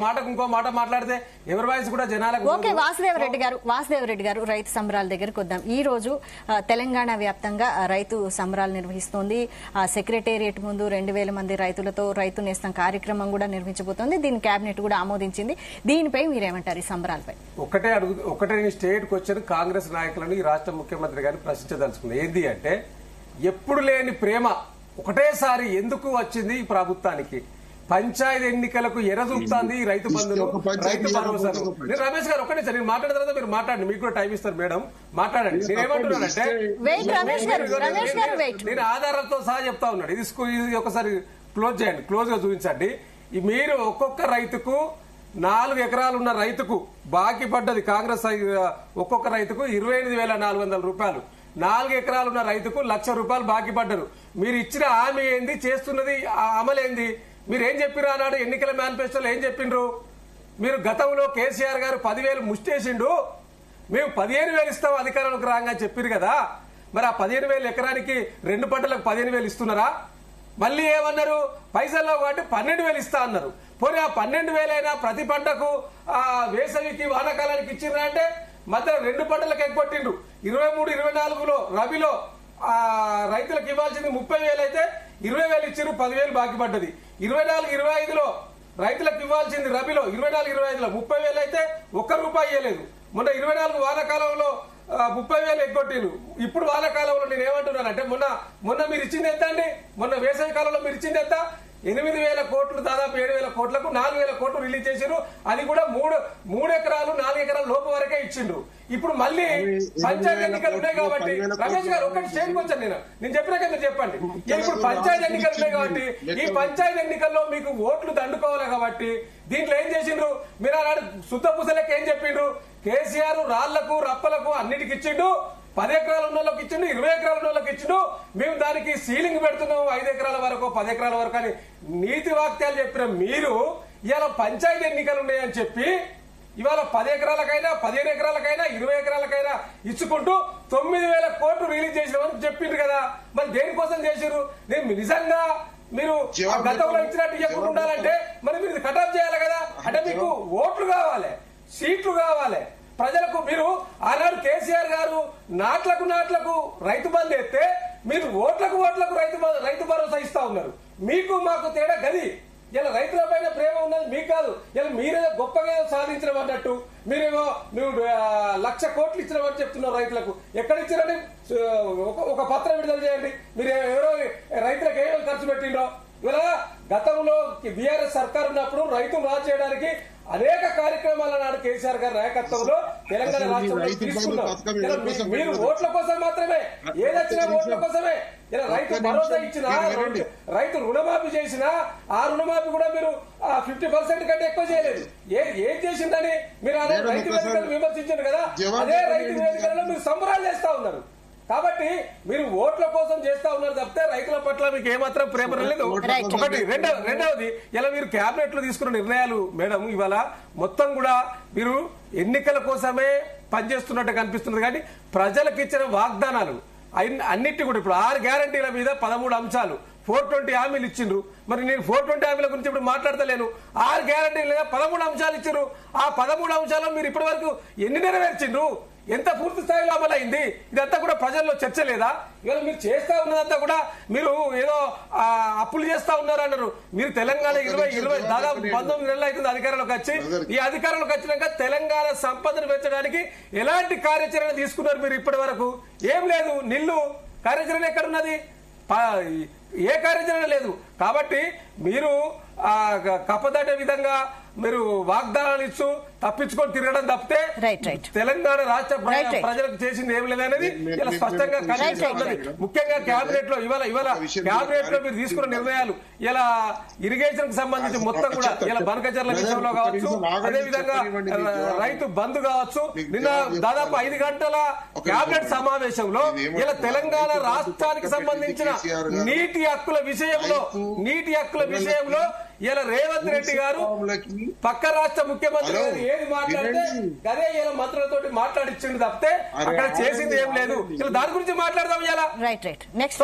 మాటకు ఇంకో మాట మాట్లాడితే ఎవరి వాయిస్ కూడా జనాలకు. ఓకే, వాసుదేవరెడ్డి గారు రైతు సంబరాల దగ్గరకు వద్దాం. ఈ రోజు తెలంగాణ వ్యాప్తంగా రైతు సంబరాలు నిర్వహిస్తోంది. సెక్రటేరియట్ ముందు 2000 మంది రైతులతో రైతు నేస్తం కార్యక్రమం కూడా నిర్వహించబోతోంది. దీని కేబినెట్ కూడా ఆమోదించింది. దీనిపై మీరేమంటారు? ఈ సంబరాలపై ఒకటే స్టేట్ కు వచ్చిన కాంగ్రెస్ నాయకులను ఈ రాష్ట్ర ముఖ్యమంత్రి గారిని ప్రశ్నించదలుచుకుంది. ఏంది అంటే, ఎప్పుడు లేని ప్రేమ ఒకటేసారి ఎందుకు వచ్చింది ఈ ప్రభుత్వానికి? పంచాయతీ ఎన్నికలకు ఎర్రజూపుతాంది రైతు బంధును, రైతు భరోసాను. నేను రమేష్ గారు ఒకటే సార్, నేను మాట్లాడిన తర్వాత మీరు మాట్లాడండి, మీకు కూడా టైం ఇస్తారు మేడం, మాట్లాడండి. నేనేమంటున్నానంటే, నేను ఆధారాలతో సహా చెప్తా ఉన్నాడు. ఇది ఒకసారి క్లోజ్ చేయండి, క్లోజ్ గా చూపించండి. మీరు ఒక్కొక్క రైతుకు 4 ఎకరాలు ఉన్న రైతుకు బాకీ పడ్డది కాంగ్రెస్ ఒక్కొక్క రైతుకు 28,400 రూపాయలు. 4 ఎకరాలు ఉన్న రైతుకు 1,00,000 రూపాయలు బాకీ పడ్డారు. మీరు ఇచ్చిన హామీ ఏంది, చేస్తున్నది అమలేంది? మీరు ఏం చెప్పిర్రు ఆనాడు ఎన్నికల మేనిఫెస్టోలో? ఏం చెప్పిండ్రు మీరు? గతంలో కేసీఆర్ గారు 10,000 ముష్టేసిండు, మేము 15,000 ఇస్తాం అధికారంలోకి రాగా చెప్పారు కదా. మరి ఆ 15,000 ఎకరానికి 2 పంటలకు 15,000 ఇస్తున్నారా? మళ్ళీ ఏమన్నారు? పైసల్లో కాబట్టి 12,000 ఇస్తా అన్నారు. పోనీ ఆ 12,000 అయినా ప్రతి పంటకు వేసవికి వానాకాలానికి ఇచ్చిర్రా అంటే మధ్య 2 పంటలకు ఎగ్గొట్టిండ్రు. 23, 24లో రబీలో రైతులకు ఇవ్వాల్సింది 30,000 అయితే 20,000 ఇచ్చారు, 10,000 బాకీ పడ్డది. 24, 25లో రైతులకు ఇవ్వాల్సింది రబీలో 24, 25లో 30,000 అయితే ₹1 ఇవ్వలేదు. మొన్న 24 వానాకాలంలో 30,000 ఎగ్గొట్టిండ్రు. ఇప్పుడు వానాకాలంలో నేను ఏమంటున్నానంటే, మొన్న మీరు ఇచ్చింది ఎంత అండి? మొన్న వేసవి కాలంలో మీరు ఇచ్చింది ఎంత? 8,000 కోట్లు, దాదాపు 7,000 కోట్లకు 4,000 కోట్లు రిలీజ్ చేసిండ్రు. అది కూడా 3 ఎకరాలు 4 ఎకరాల లోపు వరకే ఇచ్చిండ్రు. ఇప్పుడు మళ్ళీ పంచాయతీ ఎన్నికలు ఉన్నాయి కాబట్టి, రమేష్ గారు ఒకటి స్టేట్కి వచ్చాను నేను చెప్పినాక మీరు చెప్పండి. ఇప్పుడు పంచాయతీ ఎన్నికలు ఉన్నాయి కాబట్టి, ఈ పంచాయతీ ఎన్నికల్లో మీకు ఓట్లు దండుకోవాలి కాబట్టి దీంట్లో ఏం చేసిండ్రు? మీరు అలాంటి శుద్ధ పూసలకి ఏం చెప్పిండ్రు? కేసీఆర్ రాళ్లకు రప్పలకు అన్నిటికి ఇచ్చిండు. 10 ఎకరాలు ఉన్న వాళ్ళకి ఇచ్చిండు, 20 ఎకరాలు ఉన్న వాళ్ళకి ఇచ్చిండు. మేము దానికి సీలింగ్ పెడుతున్నాం 5 ఎకరాల వరకు, 10 ఎకరాల వరకు అని నీతి వాక్యాలు చెప్పిన మీరు ఇవాళ పంచాయతీ ఎన్నికలు ఉన్నాయని చెప్పి ఇవాళ 10 ఎకరాలకైనా 15 ఎకరాలకైనా 20 ఎకరాలకైనా ఇచ్చుకుంటూ 9,000 కోట్లు రిలీజ్ చేసినామని చెప్పిండ్రు కదా. మరి దేనికోసం చేసిరు? నేను నిజంగా మీరు గతంలో ఇచ్చినట్టు ఇవ్వకుండా ఉండాలంటే మరి మీరు కటాఫ్ చేయాలి కదా. అంటే మీకు ఓట్లు కావాలి, సీట్లు కావాలి ప్రజలకు. మీరు ఆనాడు కేసీఆర్ గారు నాట్లకు రైతు బంధు ఎత్తే మీరు ఓట్లకు రైతు భరోసా ఇస్తా ఉన్నారు. మీకు మాకు తేడా గది. ఇలా రైతుల పైన ప్రేమ ఉన్నది మీకు కాదు. ఇలా మీరేదో గొప్పగా సాధించడం అన్నట్టు మీరేమో 1,00,000 కోట్లు ఇచ్చినామని చెప్తున్నారు రైతులకు. ఎక్కడ ఇచ్చారని ఒక పత్రం విడుదల చేయండి. మీరు ఎవరో రైతులకు ఏమేమి ఖర్చు పెట్టిండ్రో. ఇలా గతంలో బీఆర్ఎస్ సర్కార్ ఉన్నప్పుడు రైతులు రాజు చేయడానికి అనేక కార్యక్రమాలు నాడు కేసీఆర్ గారి నాయకత్వంలో తెలంగాణ రాష్ట్రంలో తీసుకున్నారు. మీరు ఓట్ల కోసం మాత్రమే, ఏదొచ్చినా ఓట్ల కోసమే. ఇలా రైతు భరోసా ఇచ్చినా, రైతు రుణమాఫీ చేసినా ఆ రుణమాఫీ కూడా మీరు 50% కంటే ఎక్కువ చేయలేదు. ఏం చేసిందని మీరు అదే రైతు వేదికలు విమర్శించారు కదా. అదే రైతు వేదికలలో మీరు సంబరాలు చేస్తా ఉన్నారు. కాబట్టి మీరు ఓట్ల కోసం చేస్తా ఉన్నారు తప్పితే రైతుల పట్ల మీకు ఏమాత్రం ప్రేమ లేదు. ఒకటి. రెండవది, ఇలా మీరు కేబినెట్ లో తీసుకున్న నిర్ణయాలు మేడం ఇవాళ మొత్తం కూడా మీరు ఎన్నికల కోసమే పనిచేస్తున్నట్టు కనిపిస్తున్నది. కానీ ప్రజలకు ఇచ్చిన వాగ్దానాలు అన్నిటి కూడా ఇప్పుడు 6 గ్యారంటీల మీద 13 అంశాలు 420 హామీలు ఇచ్చిండ్రు. మరి నేను 420 హామీల గురించి ఇప్పుడు మాట్లాడతలేను. 6 గ్యారంటీల మీద 13 అంశాలు ఇచ్చిండ్రు. ఆ 13 అంశాలు మీరు ఇప్పటి వరకు ఎన్ని నెరవేర్చిండ్రు? ఎంత పూర్తి స్థాయిలో అమలైంది? ఇదంతా కూడా ప్రజల్లో చర్చ లేదా? ఇవాళ మీరు చేస్తా ఉన్నదంతా కూడా మీరు ఏదో అప్పులు చేస్తా ఉన్నారు అన్నారు. మీరు తెలంగాణ 20 దాదాపు 19 నెలలు అవుతుంది అధికారంలోకి వచ్చి. ఈ అధికారంలోకి వచ్చినాక తెలంగాణ సంపదను పెంచడానికి ఎలాంటి కార్యాచరణ తీసుకున్నారు మీరు? ఇప్పటి వరకు ఏం లేదు. నిల్లు కార్యాచరణ ఎక్కడున్నది? ఏ కార్యాచరణ లేదు. కాబట్టి మీరు కప్పదట్టే విధంగా మీరు వాగ్దానాలు ఇస్తూ తప్పించుకొని తిరగడం తప్పితే తెలంగాణ రాష్ట్ర ప్రజలకు చేసింది ఏమి లేదనేది ఇలా స్పష్టంగా కనిపిస్తున్నది. ముఖ్యంగా కేబినెట్ లో ఇవాళ కేబినెట్ లో మీరు తీసుకున్న నిర్ణయాలు ఇలా ఇరిగేషన్ కి సంబంధించి మొత్తం కూడా ఇలా బనకచర్ల విషయంలో కావచ్చు, అదేవిధంగా రైతు బంధు కావచ్చు. నిన్న దాదాపు 5 గంటల కేబినెట్ సమావేశంలో ఇలా తెలంగాణ రాష్ట్రానికి సంబంధించిన నీటి హక్కుల విషయంలో ఇలా రేవంత్ రెడ్డి గారు పక్క రాష్ట్ర ముఖ్యమంత్రి గారు ఏది మాట్లాడితే అదే ఇలా మంత్రులతో మాట్లాడిచ్చిండు తప్పితే అక్కడ చేసింది ఏం లేదు. ఇలా దాని గురించి మాట్లాడదాం ఇలా. నెక్స్ట్